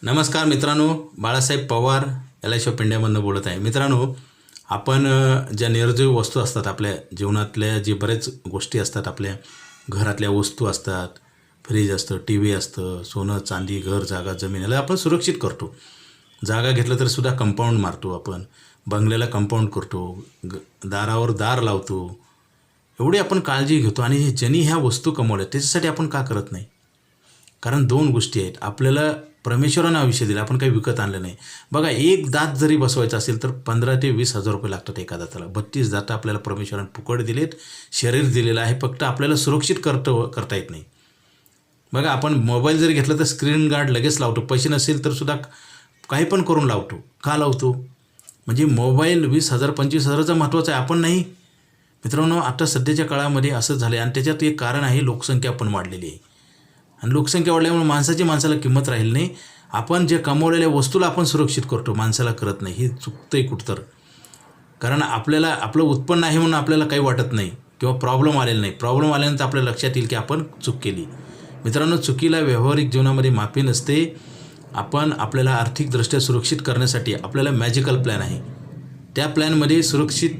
नमस्कार मित्रांनो, Balasaheb Pawar LIC of इंडियामधून बोलत आहे. मित्रांनो, आपण ज्या निर्जीव वस्तू असतात आपल्या जीवनातल्या, जे बरेच गोष्टी असतात, आपल्या घरातल्या वस्तू असतात, फ्रीज असतं, TV असतं, सोनं चांदी, घर जागा जमीन, याला आपण सुरक्षित करतो. जागा घेतलं तर सुद्धा कंपाऊंड मारतो, आपण बंगल्याला कंपाऊंड करतो, दारावर दार लावतो, एवढी आपण काळजी घेतो. आणि ज्यांनी ह्या वस्तू कमवल्या त्याच्यासाठी आपण का करत नाही? कारण दोन गोष्टी आहेत. आपल्याला परमेश्वरानं आयुष्य दिलं, आपण काही विकत आणलं नाही. बघा, एक दात जरी बसवायचं असेल तर 15,000 ते 20,000 रुपये लागतात एका दाताला. 32 दातं आपल्याला परमेश्वरानं फुकट दिलेत, शरीर दिलेलं आहे, फक्त आपल्याला सुरक्षित करता येत नाही. बघा, आपण मोबाईल जरी घेतला तर स्क्रीन गार्ड लगेच लावतो, पैसे नसेल तर सुद्धा काही पण करून लावतो. का लावतो? म्हणजे मोबाईल 20,000 25,000चा महत्त्वाचा आहे, आपण नाही. मित्रांनो, आता सध्याच्या काळामध्ये असं झालं आहे आणि त्याच्यात एक कारण आहे, लोकसंख्या पण वाढलेली आहे. आणि लोकसंख्या वाढल्यामुळे माणसाला किंमत राहील नाही. आपण जे कमवलेल्या वस्तूला आपण सुरक्षित करतो, माणसाला करत नाही. हे चुकतं आहे कुठतर. कारण आपल्याला आपलं उत्पन्न आहे म्हणून आपल्याला काही वाटत नाही किंवा प्रॉब्लेम आलेला नाही. प्रॉब्लेम आल्यानंतर आपल्या लक्षात येईल की आपण चूक केली. मित्रांनो, चुकीला व्यावहारिक जीवनामध्ये माफी नसते. आपल्याला आर्थिकदृष्ट्या सुरक्षित करण्यासाठी आपल्याला मॅजिकल प्लॅन आहे. त्या प्लॅनमध्ये सुरक्षित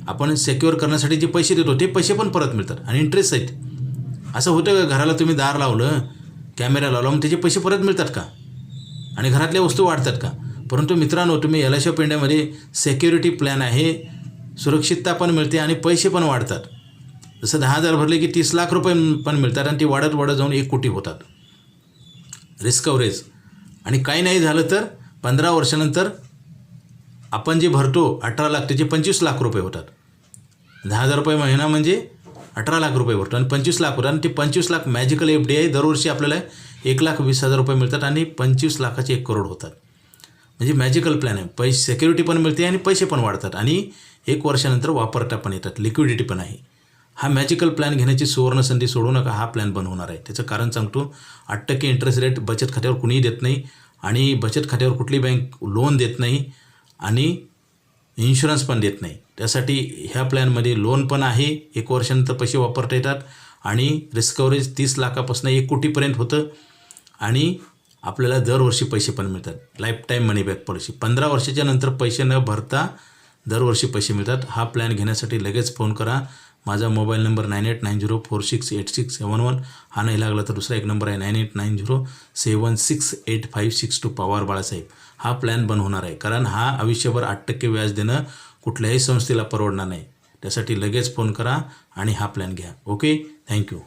आपण सिक्युअर करण्यासाठी जे पैसे देतो ते पैसे पण परत मिळतात आणि इंटरेस्ट आहेत. असं होतं का, घराला तुम्ही दार लावलं, कॅमेरा लावला, मग त्याचे पैसे परत मिळतात का? आणि घरातल्या वस्तू वाढतात का? परंतु मित्रांनो, तुम्ही LIC ऑफ इंडियामध्ये सिक्युरिटी प्लॅन आहे, सुरक्षितता पण मिळते आणि पैसे पण वाढतात. जसं 10,000 भरले की 30 लाख रुपये पण मिळतात आणि ते वाढत जाऊन 1 कोटी होतात. Risk coverage. आणि काही नाही झालं तर 15 वर्षानंतर आपण जे भरतो 18 लाख, त्याचे 25 लाख रुपये होतात. 10,000 रुपये महिना म्हणजे 18 लाख रुपये भरतो आणि 25 लाख होतात. आणि ते 25 लाख मॅजिकल FD आहे. दरवर्षी आपल्याला 1,20,000 रुपये मिळतात आणि 25 लाखाचे 1 करोड होतात. म्हणजे मॅजिकल प्लॅन आहे. सिक्युरिटी पण मिळते आणि पैसे पण वाढतात आणि 1 वर्षानंतर वापरता पण येतात, लिक्विडिटी पण आहे. हा मॅजिकल प्लॅन घेण्याची सुवर्णसंधी सोडू नका. हा प्लॅन बंद होणार आहे. त्याचं कारण सांगतो. 8% इंटरेस्ट रेट बचत खात्यावर कुणीही देत नाही आणि बचत खात्यावर कुठली बँक लोन देत नाही आणि इन्शुरन्स पण देत नाही. त्यासाठी ह्या प्लॅनमध्ये लोन पण आहे, 1 वर्षानंतर पैसे वापरता येतात आणि रिस्क कव्हरेज 30 लाखापासून 1 कोटीपर्यंत होतं आणि आपल्याला दरवर्षी पैसे पण मिळतात. लाईफ टाईम मनी बॅक पॉलिसी. 15 वर्षाच्या नंतर पैसे न भरता दरवर्षी पैसे मिळतात. हा प्लॅन घेण्यासाठी लगेच फोन करा. माझा मोबाईल नंबर 9890468671. हा नाही लागला तर दुसरा एक नंबर आहे 9890768562. पवार बाळासाहेब. हा प्लॅन बंद होणार आहे. कारण हा आयुष्यभर 8% व्याज देणं कुठल्याही संस्थेला परवडणार नाही. त्यासाठी लगेच फोन करा आणि हा प्लॅन घ्या. Okay, thank you.